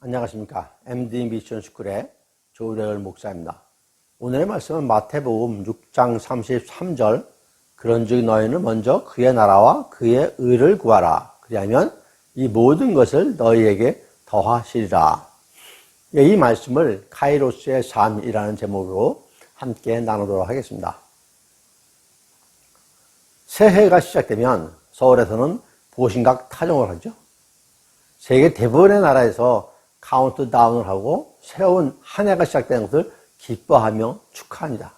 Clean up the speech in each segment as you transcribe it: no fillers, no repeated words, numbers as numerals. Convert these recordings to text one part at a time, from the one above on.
안녕하십니까. MD 미션 스쿨의 조대열 목사입니다. 오늘의 말씀은 마태복음 6장 33절 그런즉 너희는 먼저 그의 나라와 그의 의를 구하라. 그리하면 이 모든 것을 너희에게 더하시리라. 이 말씀을 카이로스의 삶이라는 제목으로 함께 나누도록 하겠습니다. 새해가 시작되면 서울에서는 보신각 타종을 하죠. 세계 대부분의 나라에서 카운트다운을 하고 새로운 한 해가 시작되는 것을 기뻐하며 축하합니다.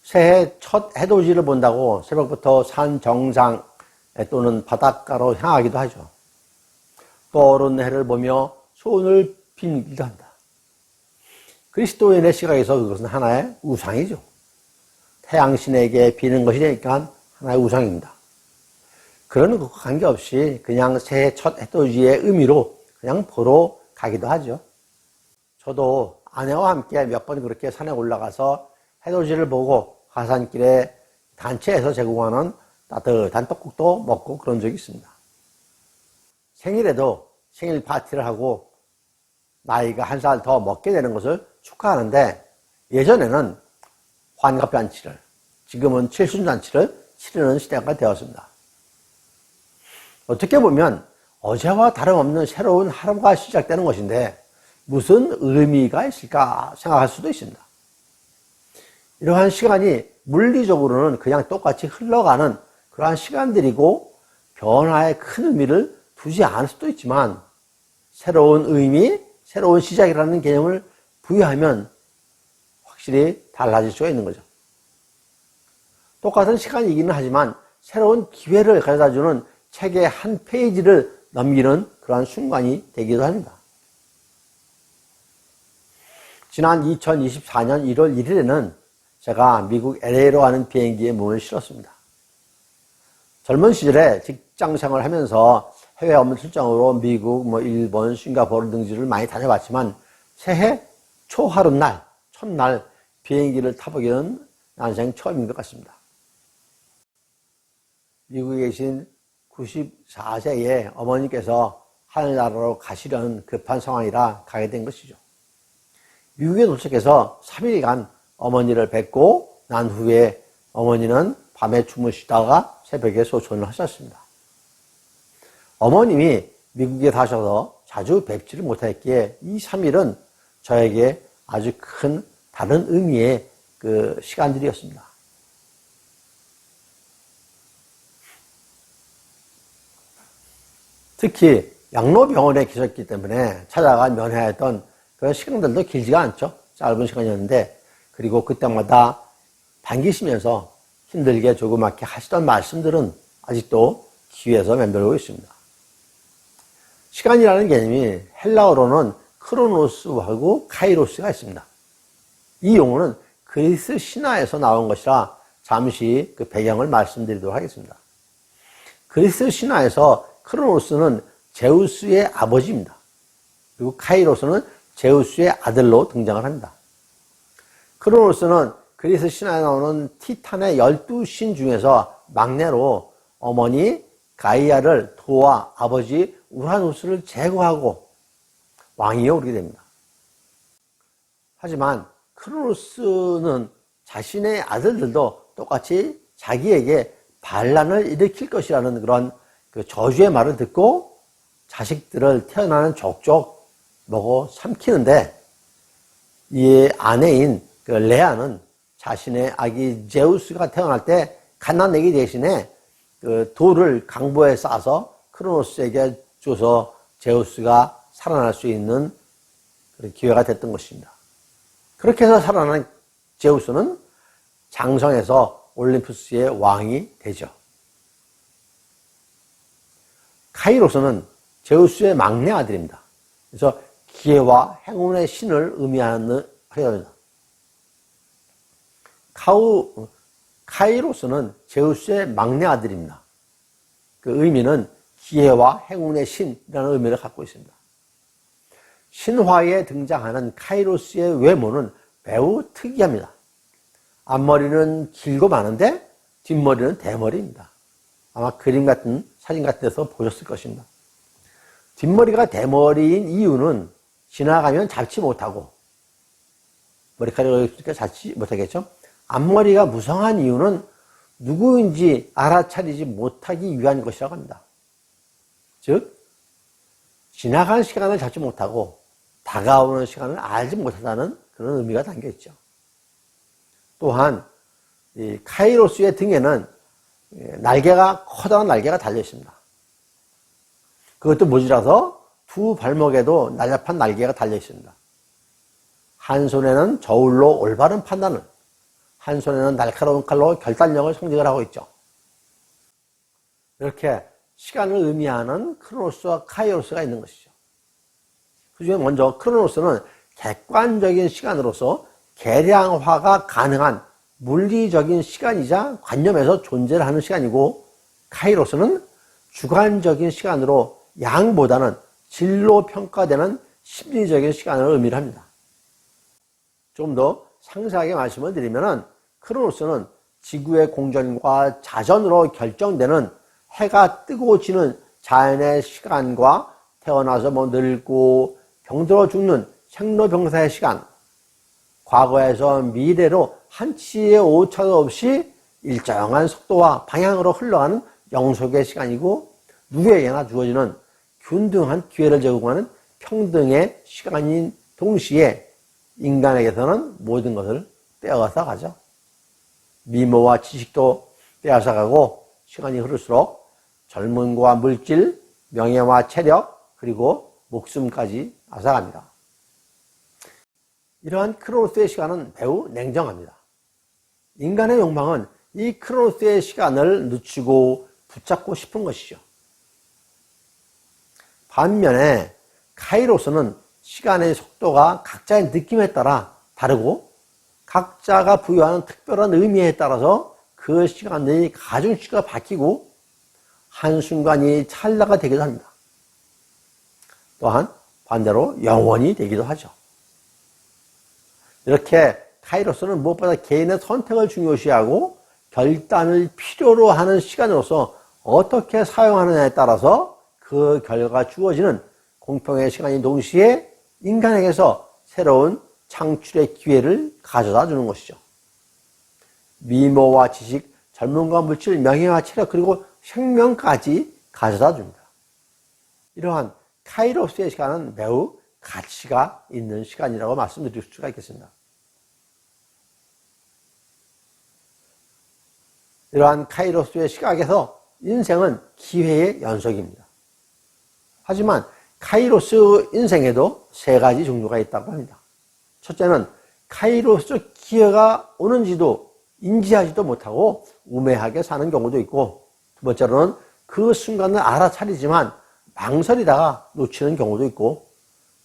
새해 첫 해돋이를 본다고 새벽부터 산 정상 또는 바닷가로 향하기도 하죠. 떠오르는 해를 보며 소원을 빌기도 한다. 그리스도인의 시각에서 그것은 하나의 우상이죠. 태양신에게 비는 것이니까 하나의 우상입니다. 그런 것과 관계없이 그냥 새해 첫 해돋이의 의미로 그냥 보러 가기도 하죠. 저도 아내와 함께 몇 번 그렇게 산에 올라가서 해돋이를 보고 가산길에 단체에서 제공하는 따뜻한 떡국도 먹고 그런 적이 있습니다. 생일에도 생일 파티를 하고 나이가 한 살 더 먹게 되는 것을 축하하는데 예전에는 환갑잔치를, 지금은 칠순잔치를 치르는 시대가 되었습니다. 어떻게 보면 어제와 다름없는 새로운 하루가 시작되는 것인데 무슨 의미가 있을까 생각할 수도 있습니다. 이러한 시간이 물리적으로는 그냥 똑같이 흘러가는 그러한 시간들이고 변화에 큰 의미를 두지 않을 수도 있지만 새로운 의미, 새로운 시작이라는 개념을 부여하면 확실히 달라질 수가 있는 거죠. 똑같은 시간이기는 하지만 새로운 기회를 가져다주는 책의 한 페이지를 넘기는 그러한 순간이 되기도 합니다. 지난 2024년 1월 1일에는 제가 미국 LA로 가는 비행기에 문을 실었습니다. 젊은 시절에 직장 생활을 하면서 해외 업무 출장으로 미국, 일본, 싱가포르 등지를 많이 다녀봤지만 새해 초하룻날, 첫날 비행기를 타보기는 난생 처음인 것 같습니다. 미국에 계신 94세의 어머니께서 하늘나라로 가시려는 급한 상황이라 가게 된 것이죠. 미국에 도착해서 3일간 어머니를 뵙고 난 후에 어머니는 밤에 주무시다가 새벽에 소천을 하셨습니다. 어머님이 미국에 가셔서 자주 뵙지를 못했기에 이 3일은 저에게 아주 큰 다른 의미의 그 시간들이었습니다. 특히 양로병원에 계셨기 때문에 찾아가 면회했던 그런 시간들도 길지가 않죠. 짧은 시간이었는데 그리고 그때마다 반기시면서 힘들게 조그맣게 하시던 말씀들은 아직도 귀에서 맴돌고 있습니다. 시간이라는 개념이 헬라어로는 크로노스하고 카이로스가 있습니다. 이 용어는 그리스 신화에서 나온 것이라 잠시 그 배경을 말씀드리도록 하겠습니다. 그리스 신화에서 크로노스는 제우스의 아버지입니다. 그리고 카이로스는 제우스의 아들로 등장을 합니다. 크로노스는 그리스 신화에 나오는 티탄의 12신 중에서 막내로 어머니 가이아를 도와 아버지 우라노스를 제거하고 왕위에 오르게 됩니다. 하지만 크로노스는 자신의 아들들도 똑같이 자기에게 반란을 일으킬 것이라는 그런 그 저주의 말을 듣고 자식들을 태어나는 족족 먹어 삼키는데 이 아내인 그 레아는 자신의 아기 제우스가 태어날 때 갓난아기 대신에 그 돌을 강보에 싸서 크로노스에게 줘서 제우스가 살아날 수 있는 그런 기회가 됐던 것입니다. 그렇게 해서 살아난 제우스는 장성에서 올림푸스의 왕이 되죠. 카이로스는 제우스의 막내 아들입니다. 그래서 기회와 행운의 신을 의미하는 해입니다. 카이로스는 제우스의 막내 아들입니다. 그 의미는 기회와 행운의 신이라는 의미를 갖고 있습니다. 신화에 등장하는 카이로스의 외모는 매우 특이합니다. 앞머리는 길고 많은데 뒷머리는 대머리입니다. 아마 그림 같은 사진 같은 데서 보셨을 것입니다. 뒷머리가 대머리인 이유는 지나가면 잡지 못하고, 머리카락이 있으니까 잡지 못하겠죠? 앞머리가 무성한 이유는 누구인지 알아차리지 못하기 위한 것이라고 합니다. 즉, 지나가는 시간을 잡지 못하고 다가오는 시간을 알지 못하다는 그런 의미가 담겨 있죠. 또한 이 카이로스의 등에는 날개가, 커다란 날개가 달려 있습니다. 그것도 모자라서 두 발목에도 날렵한 날개가 달려 있습니다. 한 손에는 저울로 올바른 판단을, 한 손에는 날카로운 칼로 결단력을 상징을 하고 있죠. 이렇게 시간을 의미하는 크로노스와 카이로스가 있는 것이죠. 그 중에 먼저 크로노스는 객관적인 시간으로서 계량화가 가능한 물리적인 시간이자 관념에서 존재를 하는 시간이고, 카이로스는 주관적인 시간으로 양보다는 질로 평가되는 심리적인 시간을 의미를 합니다. 좀 더 상세하게 말씀을 드리면 크로노스는 지구의 공전과 자전으로 결정되는 해가 뜨고 지는 자연의 시간과 태어나서 늙고 병들어 죽는 생로병사의 시간, 과거에서 미래로 한치의 오차도 없이 일정한 속도와 방향으로 흘러가는 영속의 시간이고, 누구에게나 주어지는 균등한 기회를 제공하는 평등의 시간인 동시에 인간에게서는 모든 것을 빼앗아 가죠. 미모와 지식도 빼앗아 가고, 시간이 흐를수록 젊음과 물질, 명예와 체력, 그리고 목숨까지 앗아갑니다. 이러한 크로노스의 시간은 매우 냉정합니다. 인간의 욕망은 이 크로노스의 시간을 늦추고 붙잡고 싶은 것이죠. 반면에 카이로스는 시간의 속도가 각자의 느낌에 따라 다르고, 각자가 부여하는 특별한 의미에 따라서 그 시간의 가중치가 바뀌고 한순간이 찰나가 되기도 합니다. 또한 반대로 영원히 되기도 하죠. 이렇게 카이로스는 무엇보다 개인의 선택을 중요시하고 결단을 필요로 하는 시간으로서 어떻게 사용하느냐에 따라서 그 결과가 주어지는 공평의 시간인 동시에 인간에게서 새로운 창출의 기회를 가져다 주는 것이죠. 미모와 지식, 젊음과 물질, 명예와 체력, 그리고 생명까지 가져다 줍니다. 이러한 카이로스의 시간은 매우 가치가 있는 시간이라고 말씀드릴 수가 있겠습니다. 이러한 카이로스의 시각에서 인생은 기회의 연속입니다. 하지만 카이로스 인생에도 세 가지 종류가 있다고 합니다. 첫째는 카이로스 기회가 오는지도 인지하지도 못하고 우매하게 사는 경우도 있고, 두 번째로는 그 순간을 알아차리지만 망설이다가 놓치는 경우도 있고,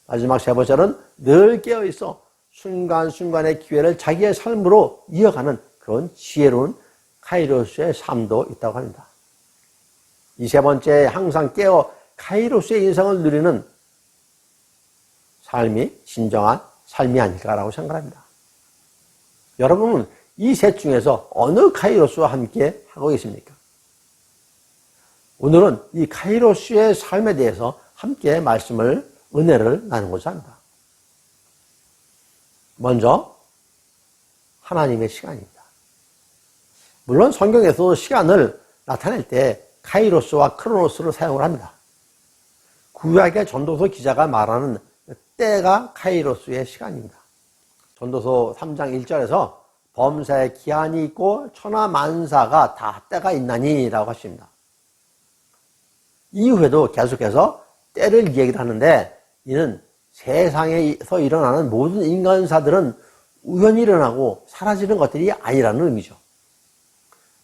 마지막 세 번째는 늘 깨어있어 순간순간의 기회를 자기의 삶으로 이어가는 그런 지혜로운 카이로스의 삶도 있다고 합니다. 이 세 번째, 항상 깨어 카이로스의 인생을 누리는 삶이 진정한 삶이 아닐까라고 생각합니다. 여러분은 이 셋 중에서 어느 카이로스와 함께 하고 계십니까? 오늘은 이 카이로스의 삶에 대해서 함께 은혜를 나누고자 합니다. 먼저 하나님의 시간입니다. 물론 성경에서 시간을 나타낼 때 카이로스와 크로노스를 사용을 합니다. 구약의 전도서 기자가 말하는 때가 카이로스의 시간입니다. 전도서 3장 1절에서 범사에 기한이 있고 천하 만사가 다 때가 있나니 라고 하십니다. 이후에도 계속해서 때를 얘기를 하는데, 이는 세상에서 일어나는 모든 인간사들은 우연히 일어나고 사라지는 것들이 아니라는 의미죠.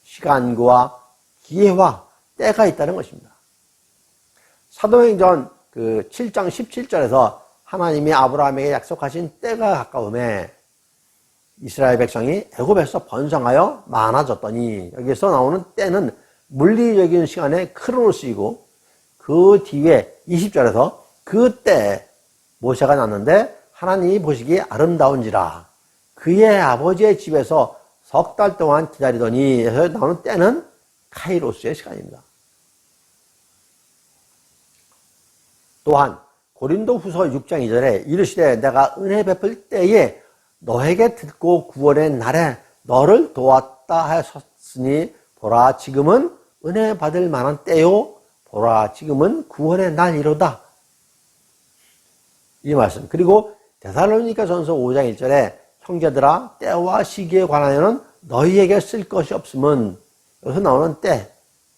시간과 기회와 때가 있다는 것입니다. 사도행전 7장 17절에서 하나님이 아브라함에게 약속하신 때가 가까움에 이스라엘 백성이 애굽에서 번성하여 많아졌더니, 여기서 나오는 때는 물리적인 시간의 크로노스이고, 그 뒤에 20절에서 그때 모세가 났는데 하나님이 보시기에 아름다운지라 그의 아버지의 집에서 석 달 동안 기다리더니, 해서 나오는 때는 카이로스의 시간입니다. 또한 고린도후서 6장 2절에 이르시되 내가 은혜 베풀 때에 너에게 듣고 구원의 날에 너를 도왔다 하셨으니 보라 지금은 은혜 받을 만한 때요 보라 지금은 구원의 날이로다. 이 말씀. 그리고 데살로니가전서 5장 1절에 형제들아 때와 시기에 관하여는 너희에게 쓸 것이 없음은 여기서 나오는 때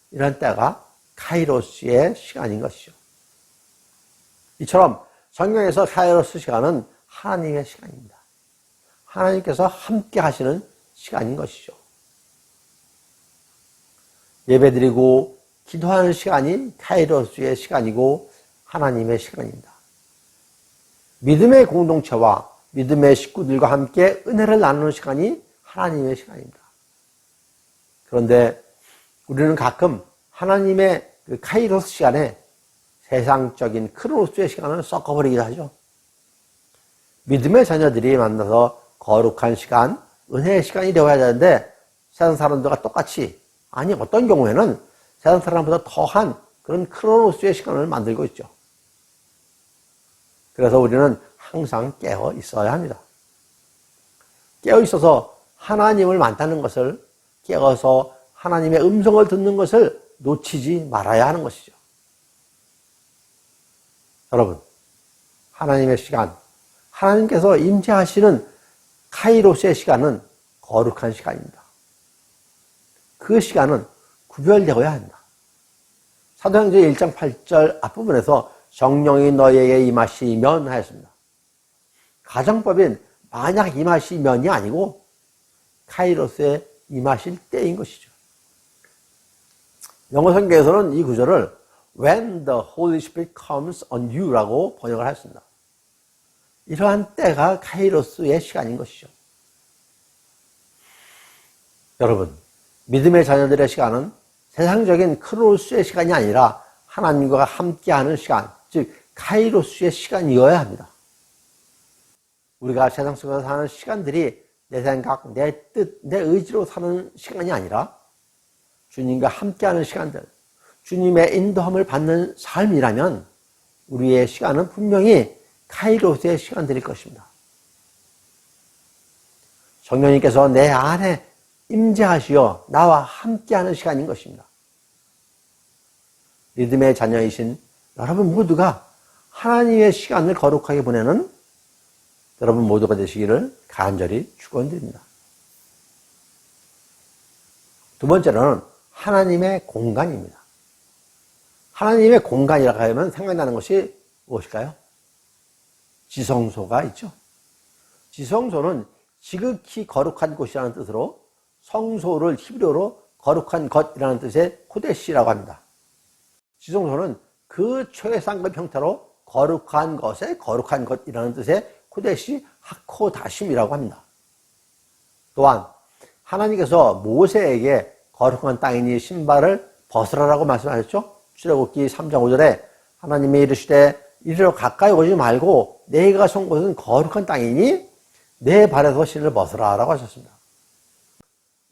이런 때가 카이로스의 시간인 것이죠. 이처럼 성경에서 카이로스 시간은 하나님의 시간입니다. 하나님께서 함께 하시는 시간인 것이죠. 예배드리고 기도하는 시간이 카이로스의 시간이고 하나님의 시간입니다. 믿음의 공동체와 믿음의 식구들과 함께 은혜를 나누는 시간이 하나님의 시간입니다. 그런데 우리는 가끔 하나님의 그 카이로스 시간에 세상적인 크로노스의 시간을 섞어버리기도 하죠. 믿음의 자녀들이 만나서 거룩한 시간, 은혜의 시간이 되어야 되는데 세상 사람들과 똑같이 아니 어떤 경우에는 세상 사람보다 더한 그런 크로노스의 시간을 만들고 있죠. 그래서 우리는 항상 깨어 있어야 합니다. 깨어 있어서 하나님을 만나는 것을 깨어서 하나님의 음성을 듣는 것을 놓치지 말아야 하는 것이죠. 여러분, 하나님의 시간, 하나님께서 임재하시는 카이로스의 시간은 거룩한 시간입니다. 그 시간은 구별되어야 한다. 사도행전 1장 8절 앞부분에서 성령이 너희에게 임하시면 하였습니다. 가정법인 만약 임하시면이 아니고 카이로스에 임하실 때인 것이죠. 영어 성경에서는 이 구절을 When the Holy Spirit comes on you 라고 번역을 했습니다. 이러한 때가 카이로스의 시간인 것이죠. 여러분, 믿음의 자녀들의 시간은 세상적인 크로스의 시간이 아니라 하나님과 함께하는 시간, 즉 카이로스의 시간이어야 합니다. 우리가 세상 속에서 사는 시간들이 내 생각, 내 뜻, 내 의지로 사는 시간이 아니라 주님과 함께하는 시간들, 주님의 인도함을 받는 삶이라면 우리의 시간은 분명히 카이로스의 시간들일 것입니다. 성령님께서 내 안에 임재하시어 나와 함께하는 시간인 것입니다. 믿음의 자녀이신 여러분 모두가 하나님의 시간을 거룩하게 보내는 여러분 모두가 되시기를 간절히 축원드립니다. 두 번째로는 하나님의 공간입니다. 하나님의 공간이라고 하면 생각나는 것이 무엇일까요? 지성소가 있죠. 지성소는 지극히 거룩한 곳이라는 뜻으로 성소를 히브리어로 거룩한 것이라는 뜻의 코데시라고 합니다. 지성소는 그 최상급 형태로 거룩한 것의 거룩한 것이라는 뜻의 코데시 하코다심이라고 합니다. 또한 하나님께서 모세에게 거룩한 땅이니 신발을 벗으라라고 말씀하셨죠. 출애굽기 3장 5절에 하나님이 이르시되 이리로 가까이 오지 말고 내가 선 곳은 거룩한 땅이니 내 발에서 신을 벗으라라고 하셨습니다.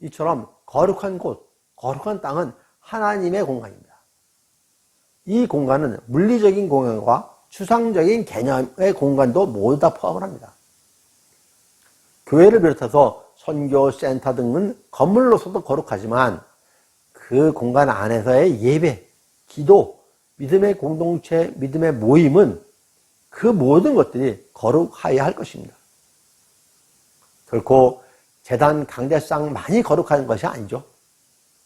이처럼 거룩한 곳, 거룩한 땅은 하나님의 공간입니다. 이 공간은 물리적인 공간과 추상적인 개념의 공간도 모두 다 포함을 합니다. 교회를 비롯해서 선교센터 등은 건물로서도 거룩하지만 그 공간 안에서의 예배, 기도, 믿음의 공동체, 믿음의 모임은 그 모든 것들이 거룩하여야 할 것입니다. 결코 제단 강대상 많이 거룩한 것이 아니죠.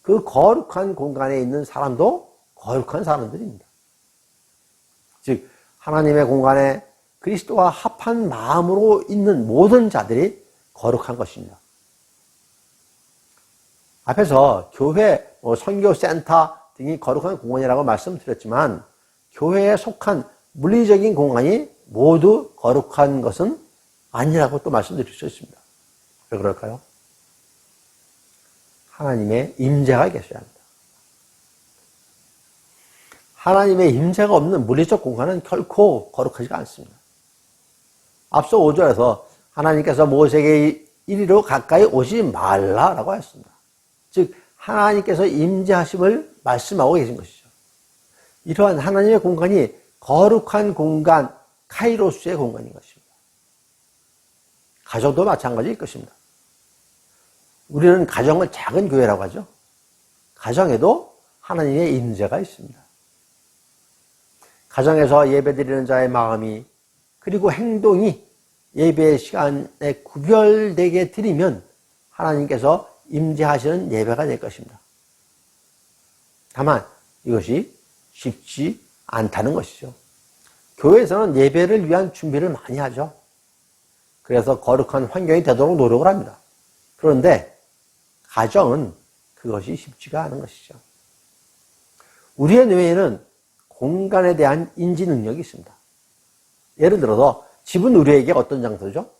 그 거룩한 공간에 있는 사람도 거룩한 사람들입니다. 즉 하나님의 공간에 그리스도와 합한 마음으로 있는 모든 자들이 거룩한 것입니다. 앞에서 교회, 선교센터 등이 거룩한 공간이라고 말씀드렸지만 교회에 속한 물리적인 공간이 모두 거룩한 것은 아니라고 또 말씀드릴 수 있습니다. 왜 그럴까요? 하나님의 임재가 계셔야 합니다. 하나님의 임재가 없는 물리적 공간은 결코 거룩하지가 않습니다. 앞서 5절에서 하나님께서 모세에게 이리로 가까이 오지 말라라고 했습니다. 즉 하나님께서 임재하심을 말씀하고 계신 것이죠. 이러한 하나님의 공간이 거룩한 공간, 카이로스의 공간인 것입니다. 가정도 마찬가지일 것입니다. 우리는 가정을 작은 교회라고 하죠. 가정에도 하나님의 임재가 있습니다. 가정에서 예배드리는 자의 마음이 그리고 행동이 예배 시간에 구별되게 드리면 하나님께서 임재하시는 예배가 될 것입니다. 다만 이것이 쉽지 않다는 것이죠. 교회에서는 예배를 위한 준비를 많이 하죠. 그래서 거룩한 환경이 되도록 노력을 합니다. 그런데 가정은 그것이 쉽지가 않은 것이죠. 우리의 뇌에는 공간에 대한 인지 능력이 있습니다. 예를 들어서 집은 우리에게 어떤 장소죠?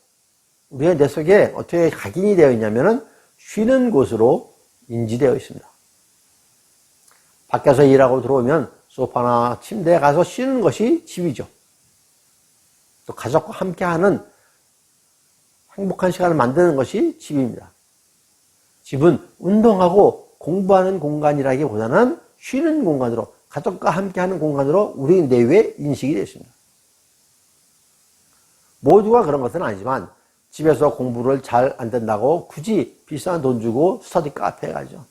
우리의 뇌 속에 어떻게 각인이 되어 있냐면은 쉬는 곳으로 인지되어 있습니다. 밖에서 일하고 들어오면 소파나 침대에 가서 쉬는 것이 집이죠. 또 가족과 함께하는 행복한 시간을 만드는 것이 집입니다. 집은 운동하고 공부하는 공간이라기보다는 쉬는 공간으로, 가족과 함께하는 공간으로 우리 내외 인식이 됐습니다. 모두가 그런 것은 아니지만 집에서 공부를 잘 안 된다고 굳이 비싼 돈 주고 스터디 카페에 가죠.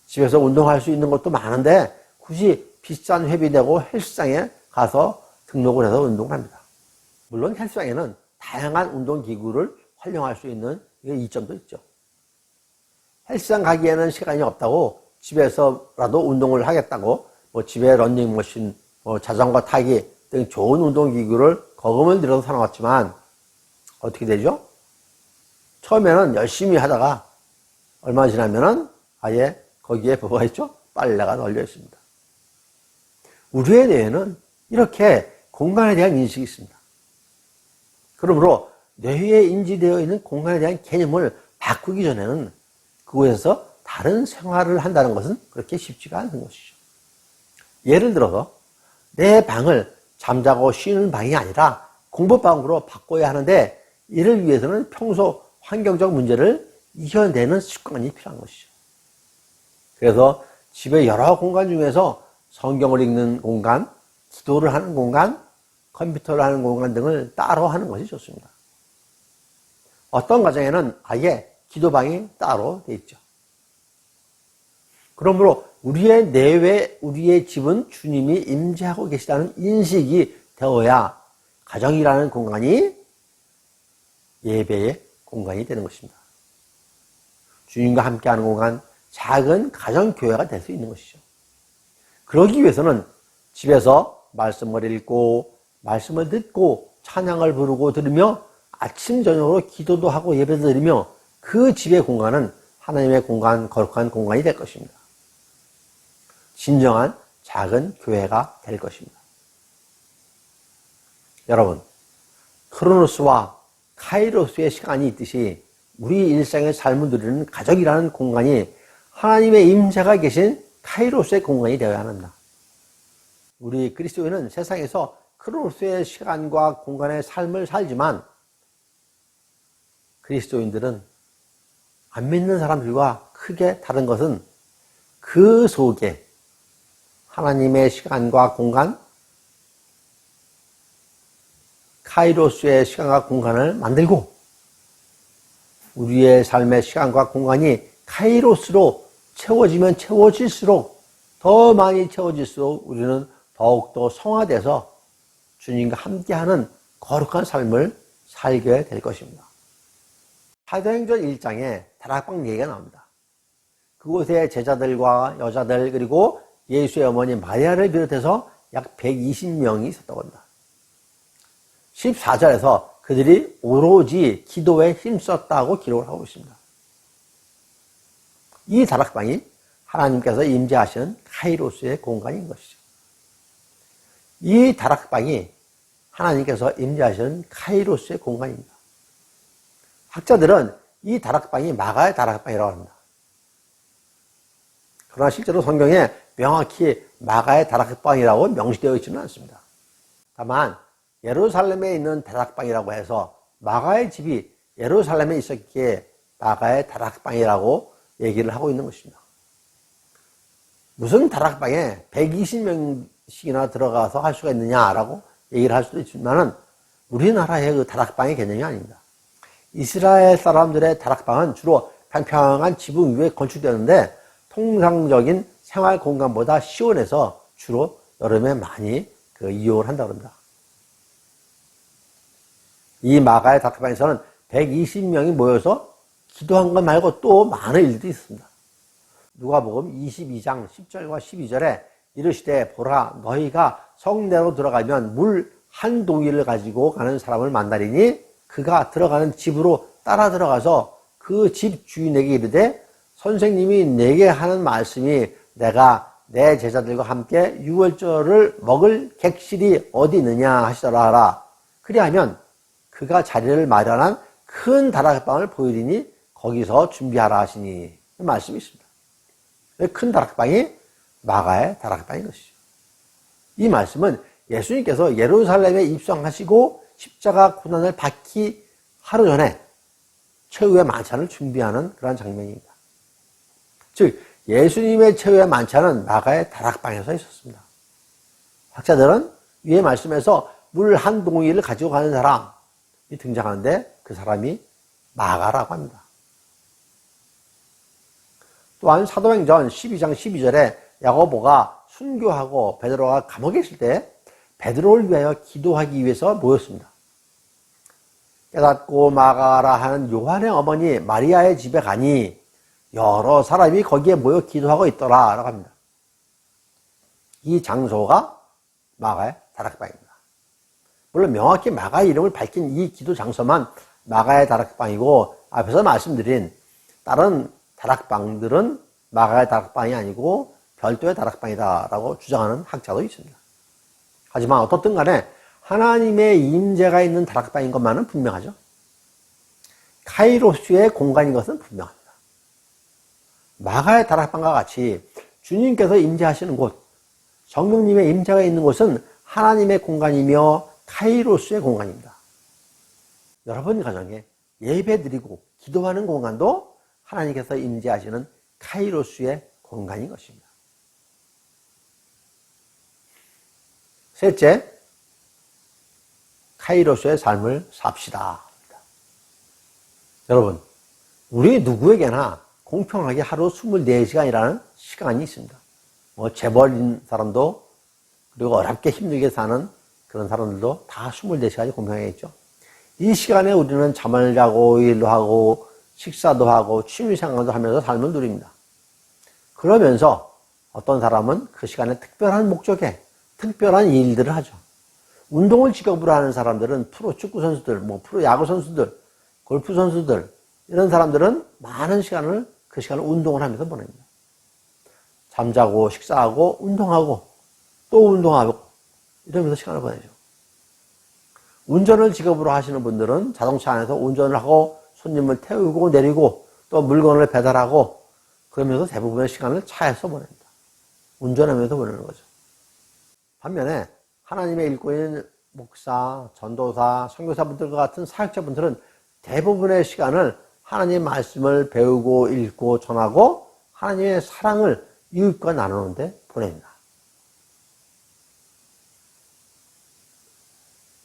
집에서 운동할 수 있는 것도 많은데 굳이 비싼 회비 내고 헬스장에 가서 등록을 해서 운동을 합니다. 물론 헬스장에는 다양한 운동기구를 활용할 수 있는 이점도 있죠. 헬스장 가기에는 시간이 없다고 집에서라도 운동을 하겠다고 집에 러닝머신, 자전거 타기 등 좋은 운동기구를 거금을 들여서 사놓았지만 어떻게 되죠? 처음에는 열심히 하다가 얼마 지나면은 아예 거기에 뭐가 있죠? 빨래가 널려 있습니다. 우리의 뇌에는 이렇게 공간에 대한 인식이 있습니다. 그러므로 뇌에 인지되어 있는 공간에 대한 개념을 바꾸기 전에는 그곳에서 다른 생활을 한다는 것은 그렇게 쉽지가 않은 것이죠. 예를 들어서 내 방을 잠자고 쉬는 방이 아니라 공부방으로 바꿔야 하는데 이를 위해서는 평소 환경적 문제를 이겨내는 습관이 필요한 것이죠. 그래서 집의 여러 공간 중에서 성경을 읽는 공간, 기도를 하는 공간, 컴퓨터를 하는 공간 등을 따로 하는 것이 좋습니다. 어떤 가정에는 아예 기도방이 따로 돼 있죠. 그러므로 우리의 내외, 우리의 집은 주님이 임재하고 계시다는 인식이 되어야 가정이라는 공간이 예배의 공간이 되는 것입니다. 주님과 함께하는 공간, 작은 가정교회가 될 수 있는 것이죠. 그러기 위해서는 집에서 말씀을 읽고 말씀을 듣고 찬양을 부르고 들으며 아침 저녁으로 기도도 하고 예배도 드리며 그 집의 공간은 하나님의 공간, 거룩한 공간이 될 것입니다. 진정한 작은 교회가 될 것입니다. 여러분, 크로노스와 카이로스의 시간이 있듯이 우리 일상의 삶을 누리는 가족이라는 공간이 하나님의 임재가 계신 카이로스의 공간이 되어야 합니다. 우리 그리스도인은 세상에서 크로노스의 시간과 공간의 삶을 살지만 그리스도인들은 안 믿는 사람들과 크게 다른 것은 그 속에 하나님의 시간과 공간, 카이로스의 시간과 공간을 만들고 우리의 삶의 시간과 공간이 카이로스로 채워지면 채워질수록 더 많이 채워질수록 우리는 더욱더 성화돼서 주님과 함께하는 거룩한 삶을 살게 될 것입니다. 사도행전 1장에 다락방 얘기가 나옵니다. 그곳에 제자들과 여자들 그리고 예수의 어머니 마리아를 비롯해서 약 120명이 있었다고 합니다. 14절에서 그들이 오로지 기도에 힘썼다고 기록을 하고 있습니다. 이 다락방이 하나님께서 임재하시는 카이로스의 공간인 것이죠. 이 다락방이 하나님께서 임재하시는 카이로스의 공간입니다. 학자들은 이 다락방이 마가의 다락방이라고 합니다. 그러나 실제로 성경에 명확히 마가의 다락방이라고 명시되어 있지는 않습니다. 다만 예루살렘에 있는 다락방이라고 해서 마가의 집이 예루살렘에 있었기에 마가의 다락방이라고 얘기를 하고 있는 것입니다. 무슨 다락방에 120명 씩이나 들어가서 할 수가 있느냐라고 얘기를 할 수도 있지만은 우리나라의 그 다락방의 개념이 아닙니다. 이스라엘 사람들의 다락방은 주로 평평한 지붕 위에 건축되는데 통상적인 생활 공간보다 시원해서 주로 여름에 많이 이용을 한다고 합니다. 이 마가의 다락방에서는 120명이 모여서 기도한 것 말고 또 많은 일들이 있습니다. 누가복음 22장 10절과 12절에 이르시되 보라 너희가 성내로 들어가면 물 한 동이를 가지고 가는 사람을 만나리니 그가 들어가는 집으로 따라 들어가서 그 집 주인에게 이르되 선생님이 내게 하는 말씀이 내가 내 제자들과 함께 유월절을 먹을 객실이 어디 있느냐 하시더라 하라. 그리하면 그가 자리를 마련한 큰 다락방을 보이리니 거기서 준비하라 하시니 말씀이 있습니다. 큰 다락방이 마가의 다락방인 것이죠. 이 말씀은 예수님께서 예루살렘에 입성하시고 십자가 고난을 받기 하루 전에 최후의 만찬을 준비하는 그런 장면입니다. 즉 예수님의 최후의 만찬은 마가의 다락방에서 있었습니다. 학자들은 위의 말씀에서 물 한 동이를 가지고 가는 사람이 등장하는데 그 사람이 마가라고 합니다. 또한 사도행전 12장 12절에 야고보가 순교하고 베드로가 감옥에 있을 때 베드로를 위하여 기도하기 위해서 모였습니다. 깨닫고 마가라 하는 요한의 어머니 마리아의 집에 가니 여러 사람이 거기에 모여 기도하고 있더라 라고 합니다. 이 장소가 마가의 다락방입니다. 물론 명확히 마가의 이름을 밝힌 이 기도 장소만 마가의 다락방이고 앞에서 말씀드린 다른 다락방들은 마가의 다락방이 아니고 별도의 다락방이다 라고 주장하는 학자도 있습니다. 하지만 어떻든 간에 하나님의 임재가 있는 다락방인 것만은 분명하죠. 카이로스의 공간인 것은 분명합니다. 마가의 다락방과 같이 주님께서 임재하시는 곳, 성령님의 임재가 있는 곳은 하나님의 공간이며 카이로스의 공간입니다. 여러분 가정에 예배 드리고 기도하는 공간도 하나님께서 임재하시는 카이로스의 공간인 것입니다. 셋째, 카이로스의 삶을 삽시다. 여러분, 우리 누구에게나 공평하게 하루 24시간이라는 시간이 있습니다. 재벌인 사람도 그리고 어렵게 힘들게 사는 그런 사람들도 다 24시간이 공평하게 있죠. 이 시간에 우리는 잠을 자고 일도 하고 식사도 하고 취미생활도 하면서 삶을 누립니다. 그러면서 어떤 사람은 그 시간에 특별한 목적에 특별한 일들을 하죠. 운동을 직업으로 하는 사람들은 프로 축구 선수들, 프로 야구 선수들, 골프 선수들 이런 사람들은 많은 시간을 그 시간을 운동을 하면서 보냅니다. 잠자고 식사하고 운동하고 또 운동하고 이러면서 시간을 보내죠. 운전을 직업으로 하시는 분들은 자동차 안에서 운전을 하고 손님을 태우고 내리고 또 물건을 배달하고 그러면서 대부분의 시간을 차에서 보냅니다. 운전하면서 보내는 거죠. 반면에 하나님의 일꾼인 목사, 전도사, 선교사분들과 같은 사역자분들은 대부분의 시간을 하나님의 말씀을 배우고 읽고 전하고 하나님의 사랑을 이웃과 나누는 데 보냅니다.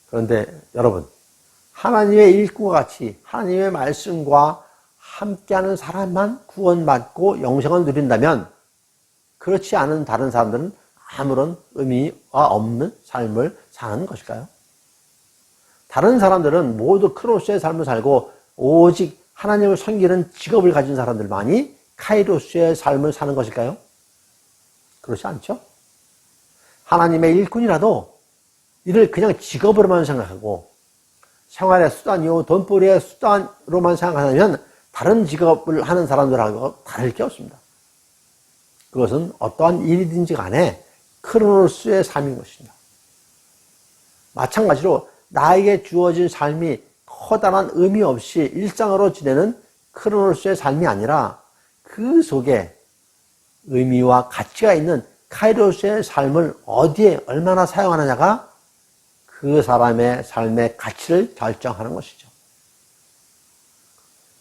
그런데 여러분, 하나님의 일꾼과 같이 하나님의 말씀과 함께하는 사람만 구원받고 영생을 누린다면 그렇지 않은 다른 사람들은 아무런 의미가 없는 삶을 사는 것일까요? 다른 사람들은 모두 크로스의 삶을 살고 오직 하나님을 섬기는 직업을 가진 사람들만이 카이로스의 삶을 사는 것일까요? 그렇지 않죠? 하나님의 일꾼이라도 이를 그냥 직업으로만 생각하고 생활의 수단이요 돈벌이의 수단으로만 생각하면 다른 직업을 하는 사람들하고 다를 게 없습니다. 그것은 어떠한 일이든지 간에 크로노스의 삶인 것입니다. 마찬가지로 나에게 주어진 삶이 커다란 의미 없이 일상으로 지내는 크로노스의 삶이 아니라 그 속에 의미와 가치가 있는 카이로스의 삶을 어디에 얼마나 사용하느냐가 그 사람의 삶의 가치를 결정하는 것이죠.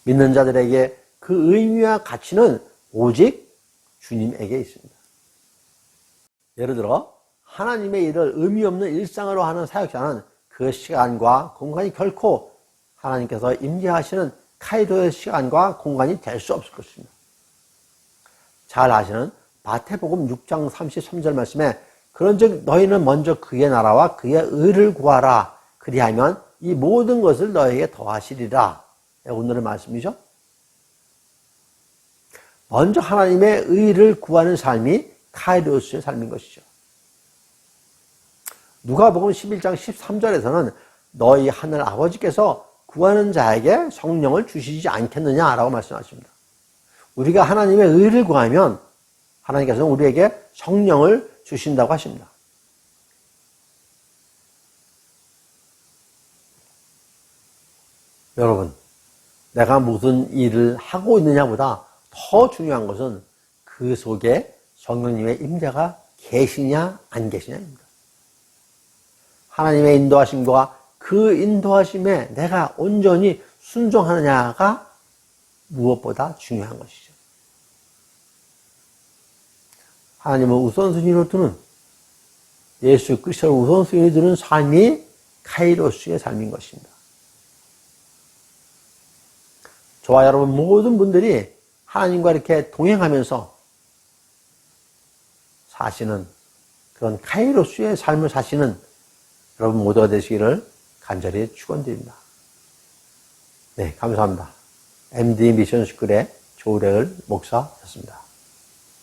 믿는 자들에게 그 의미와 가치는 오직 주님에게 있습니다. 예를 들어 하나님의 일을 의미 없는 일상으로 하는 사역자는 그 시간과 공간이 결코 하나님께서 임재하시는 카이로의 시간과 공간이 될 수 없을 것입니다. 잘 아시는 마태복음 6장 33절 말씀에 그런즉 너희는 먼저 그의 나라와 그의 의를 구하라. 그리하면 이 모든 것을 너희에게 더하시리라. 오늘의 말씀이죠. 먼저 하나님의 의를 구하는 삶이 카이로스의 삶인 것이죠. 누가복음 11장 13절에서는 너희 하늘 아버지께서 구하는 자에게 성령을 주시지 않겠느냐라고 말씀하십니다. 우리가 하나님의 의를 구하면 하나님께서는 우리에게 성령을 주신다고 하십니다. 여러분, 내가 무슨 일을 하고 있느냐보다 더 중요한 것은 그 속에 성령님의 임재가 계시냐 안 계시냐입니다. 하나님의 인도하심과 그 인도하심에 내가 온전히 순종하느냐가 무엇보다 중요한 것이죠. 하나님은 우선순위로 두는, 예수 그리스도를 우선순위로 두는 삶이 카이로스의 삶인 것입니다. 저와 여러분 모든 분들이 하나님과 이렇게 동행하면서 사시는 그런 카이로스의 삶을 사시는 여러분 모두가 되시기를 간절히 축원드립니다. 네, 감사합니다. MD 미션스쿨의 조우래을 목사였습니다.